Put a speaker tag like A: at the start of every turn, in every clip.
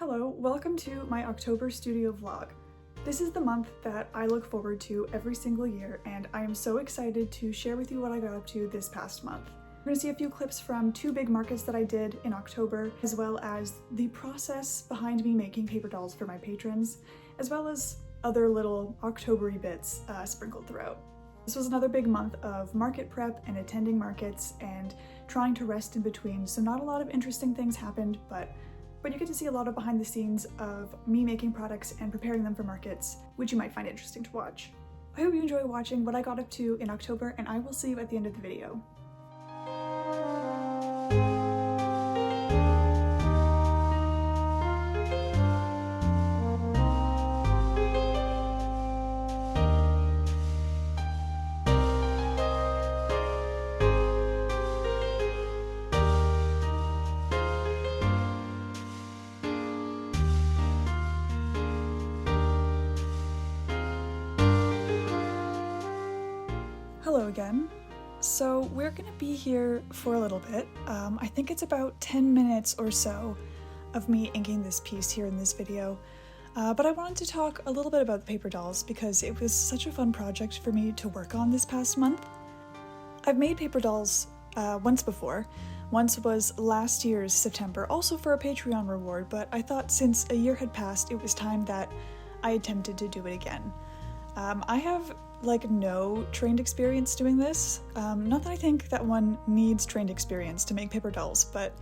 A: Hello, welcome to my October studio vlog. This is the month that I look forward to every single year, and I am so excited to share with you what I got up to this past month. We're going to see a few clips from two big markets that I did in October, as well as the process behind me making paper dolls for my patrons, as well as other little October-y bits sprinkled throughout. This was another big month of market prep and attending markets and trying to rest in between, so not a lot of interesting things happened, but you get to see a lot of behind the scenes of me making products and preparing them for markets, which you might find interesting to watch. I hope you enjoy watching what I got up to in October, and I will see you at the end of the video. Hello again. So we're gonna be here for a little bit. I think it's about 10 minutes or so of me inking this piece here in this video. But I wanted to talk a little bit about the paper dolls because it was such a fun project for me to work on this past month. I've made paper dolls once before. Once was last year's September, also for a Patreon reward, but I thought since a year had passed, it was time that I attempted to do it again. I have no trained experience doing this. Not that I think that one needs trained experience to make paper dolls, but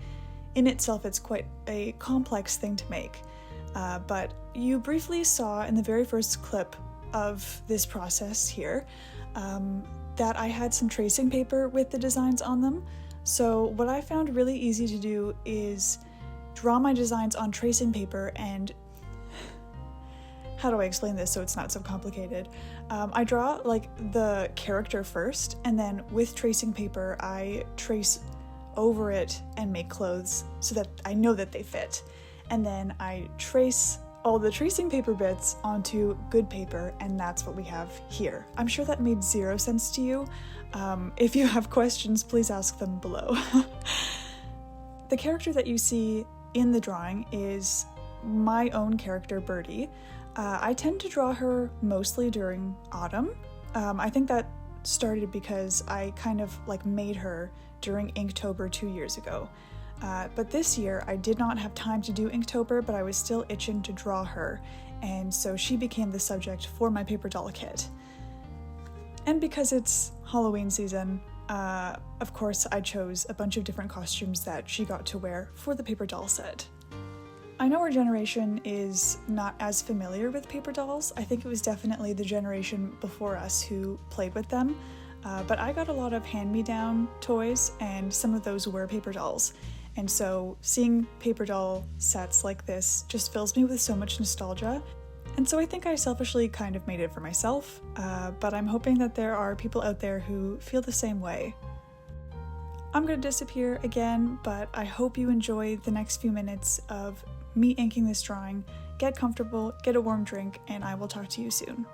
A: in itself it's quite a complex thing to make. But you briefly saw in the very first clip of this process here that I had some tracing paper with the designs on them. So what I found really easy to do is draw my designs on tracing paper and how do I explain this so it's not so complicated? I draw the character first, and then with tracing paper I trace over it and make clothes so that I know that they fit. And then I trace all the tracing paper bits onto good paper, and that's what we have here. I'm sure that made zero sense to you. If you have questions, please ask them below. The character that you see in the drawing is my own character, Birdie. I tend to draw her mostly during autumn. I think that started because I kind of made her during Inktober 2 years ago. But this year I did not have time to do Inktober, but I was still itching to draw her, and so she became the subject for my paper doll kit. And because it's Halloween season, of course I chose a bunch of different costumes that she got to wear for the paper doll set. I know our generation is not as familiar with paper dolls. I think it was definitely the generation before us who played with them, but I got a lot of hand-me-down toys, and some of those were paper dolls. And so seeing paper doll sets like this just fills me with so much nostalgia. And so I think I selfishly kind of made it for myself, but I'm hoping that there are people out there who feel the same way. I'm gonna disappear again, but I hope you enjoy the next few minutes of me inking this drawing. Get comfortable, get a warm drink, and I will talk to you soon.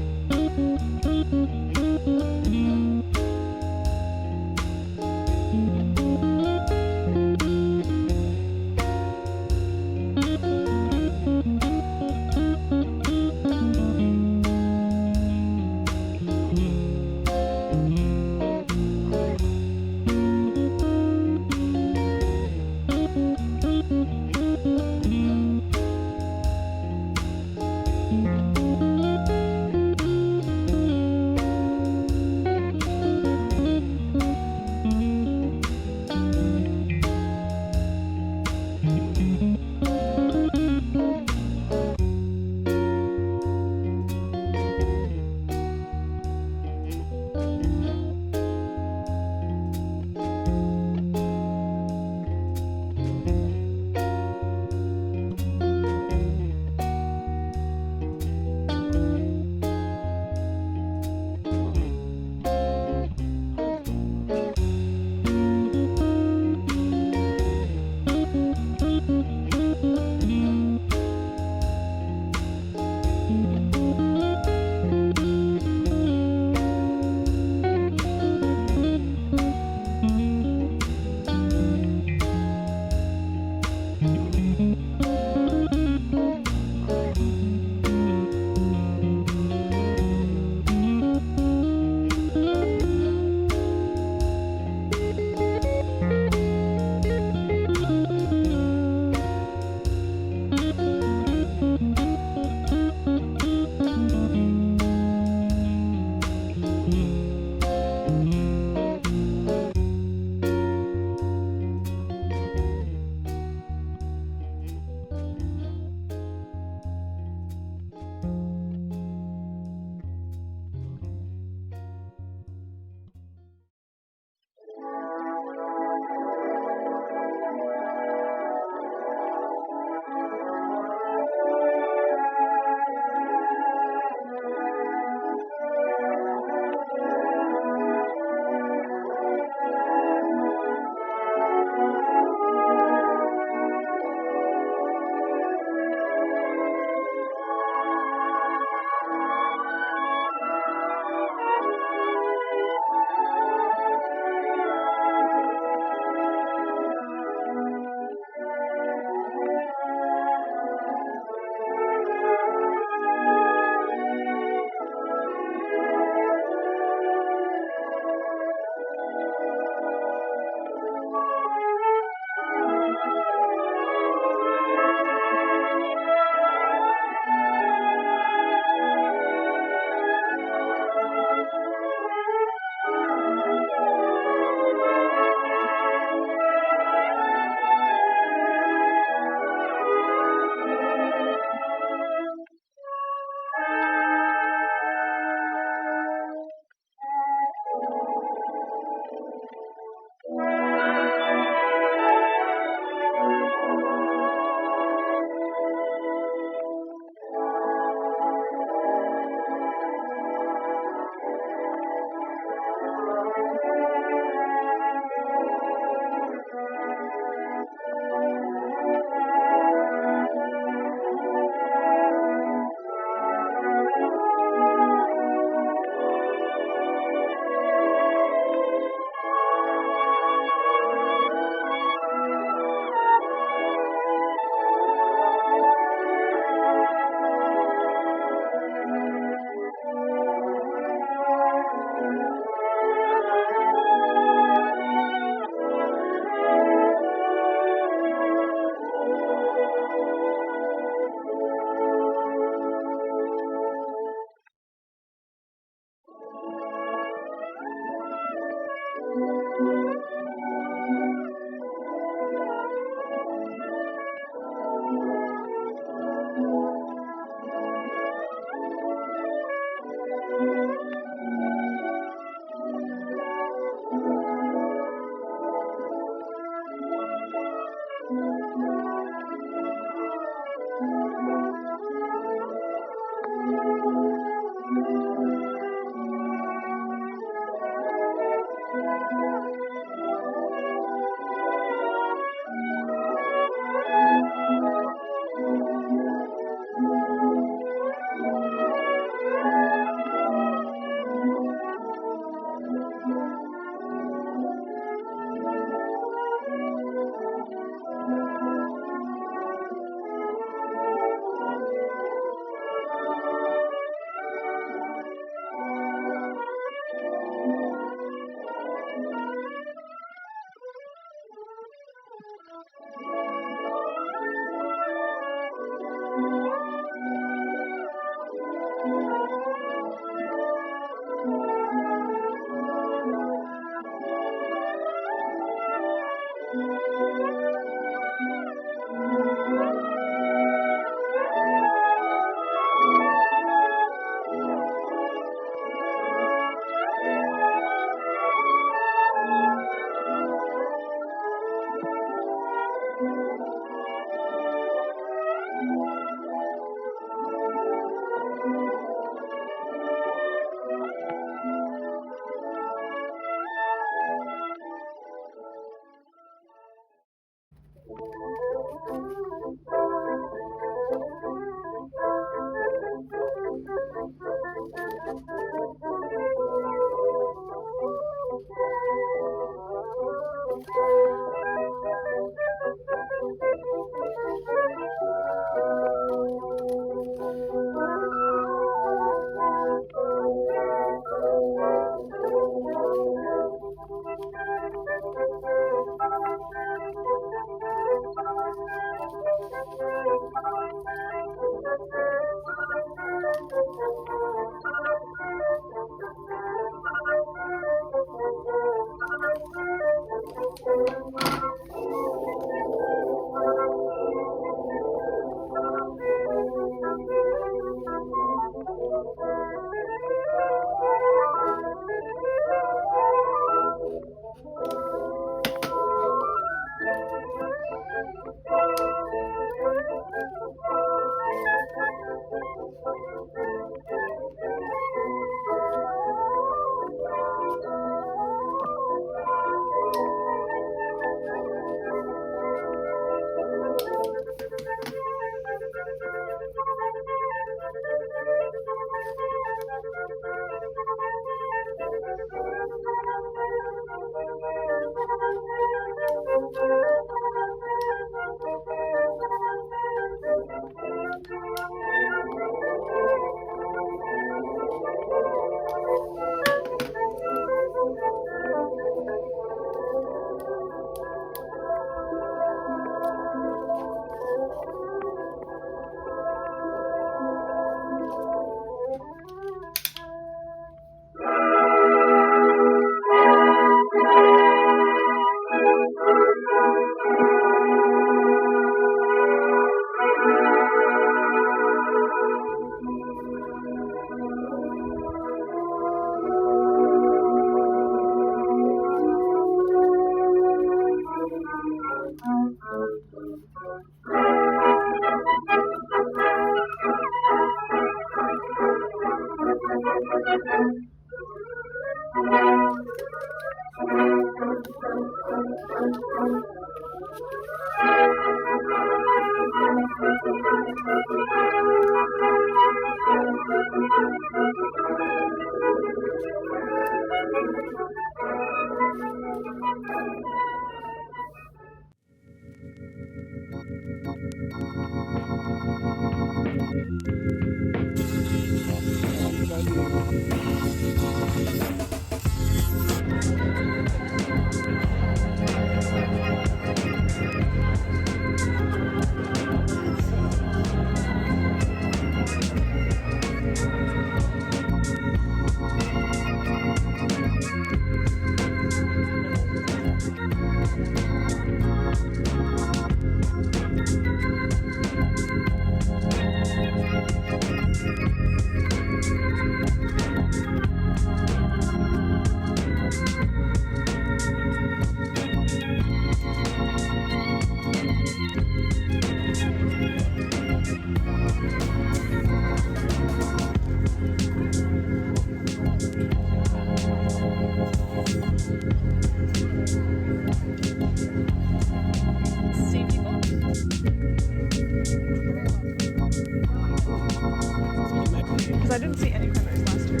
A: Because I didn't see any cranberries last year.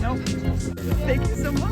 A: Nope. Thank you so much.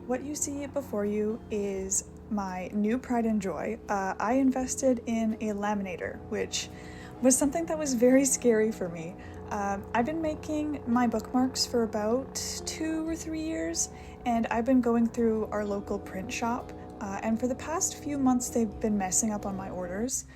A: What you see before you is my new pride and joy. I invested in a laminator, which was something that was very scary for me. I've been making my bookmarks for about 2 or 3 years, and I've been going through our local print shop, and for the past few months they've been messing up on my orders.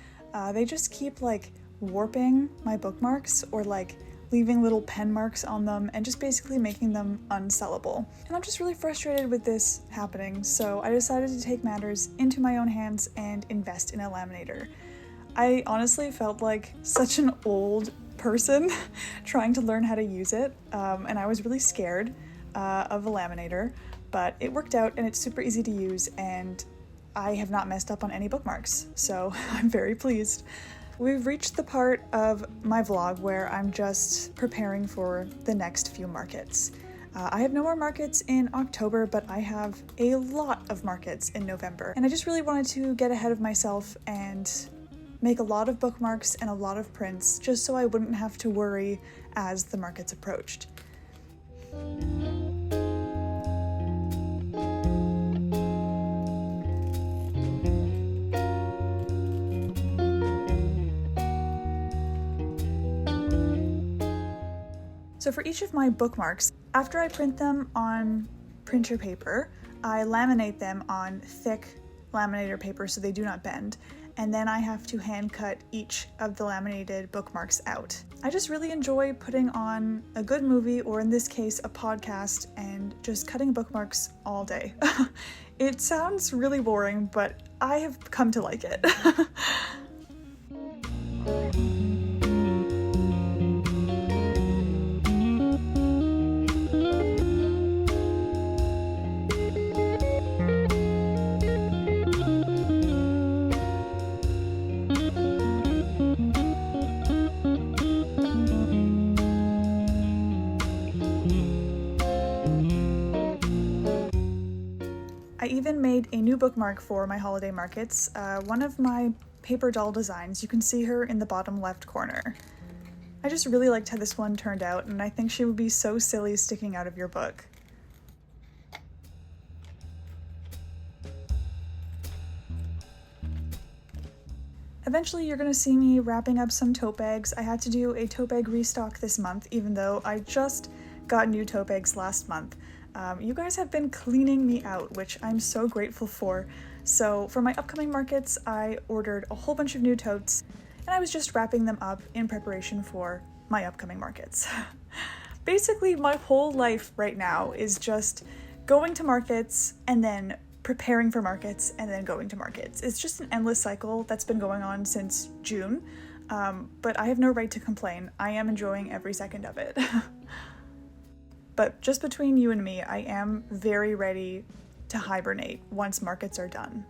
A: They just keep like warping my bookmarks or like leaving little pen marks on them and just basically making them unsellable. And I'm just really frustrated with this happening, so I decided to take matters into my own hands and invest in a laminator. I honestly felt like such an old person trying to learn how to use it, and I was really scared of a laminator, but it worked out and it's super easy to use, and I have not messed up on any bookmarks, so I'm very pleased. We've reached the part of my vlog where I'm just preparing for the next few markets. I have no more markets in October, but I have a lot of markets in November. And I just really wanted to get ahead of myself and make a lot of bookmarks and a lot of prints just so I wouldn't have to worry as the markets approached. So for each of my bookmarks, after I print them on printer paper, I laminate them on thick laminator paper so they do not bend, and then I have to hand cut each of the laminated bookmarks out. I just really enjoy putting on a good movie, or in this case, a podcast, and just cutting bookmarks all day. It sounds really boring, but I have come to like it. I even made a new bookmark for my holiday markets, one of my paper doll designs. You can see her in the bottom left corner. I just really liked how this one turned out, and I think she would be so silly sticking out of your book. Eventually you're going to see me wrapping up some tote bags. I had to do a tote bag restock this month, even though I just got new tote bags last month. You guys have been cleaning me out, which I'm so grateful for. So for my upcoming markets, I ordered a whole bunch of new totes, and I was just wrapping them up in preparation for my upcoming markets. Basically, my whole life right now is just going to markets and then preparing for markets and then going to markets. It's just an endless cycle that's been going on since June, but I have no right to complain. I am enjoying every second of it. But just between you and me, I am very ready to hibernate once markets are done.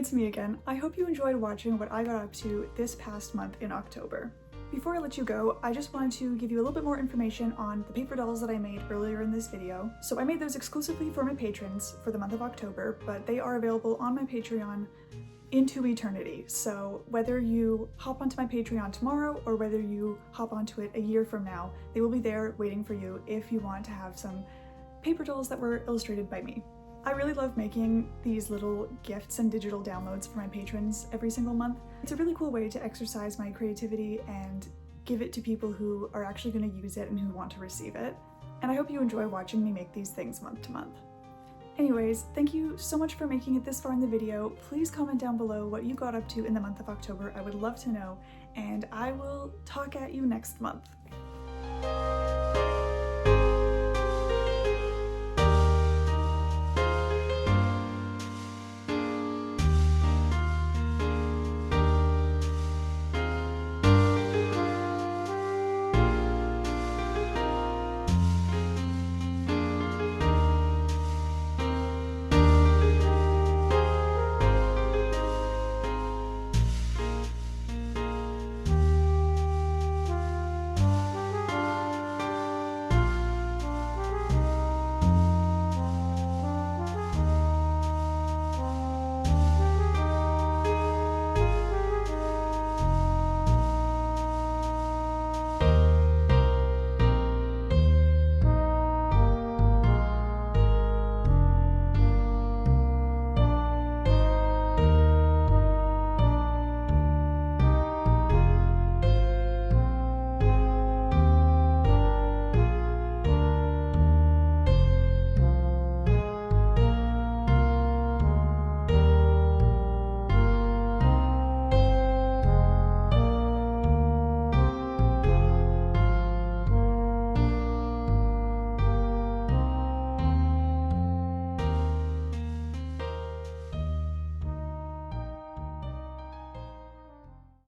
A: it's me again. I hope you enjoyed watching what I got up to this past month in October. Before I let you go, I just wanted to give you a little bit more information on the paper dolls that I made earlier in this video. So I made those exclusively for my patrons for the month of October, but they are available on my Patreon into eternity. So whether you hop onto my Patreon tomorrow or whether you hop onto it a year from now, they will be there waiting for you if you want to have some paper dolls that were illustrated by me. I really love making these little gifts and digital downloads for my patrons every single month. It's a really cool way to exercise my creativity and give it to people who are actually going to use it and who want to receive it. And I hope you enjoy watching me make these things month to month. Anyways, thank you so much for making it this far in the video. Please comment down below what you got up to in the month of October. I would love to know, and I will talk at you next month.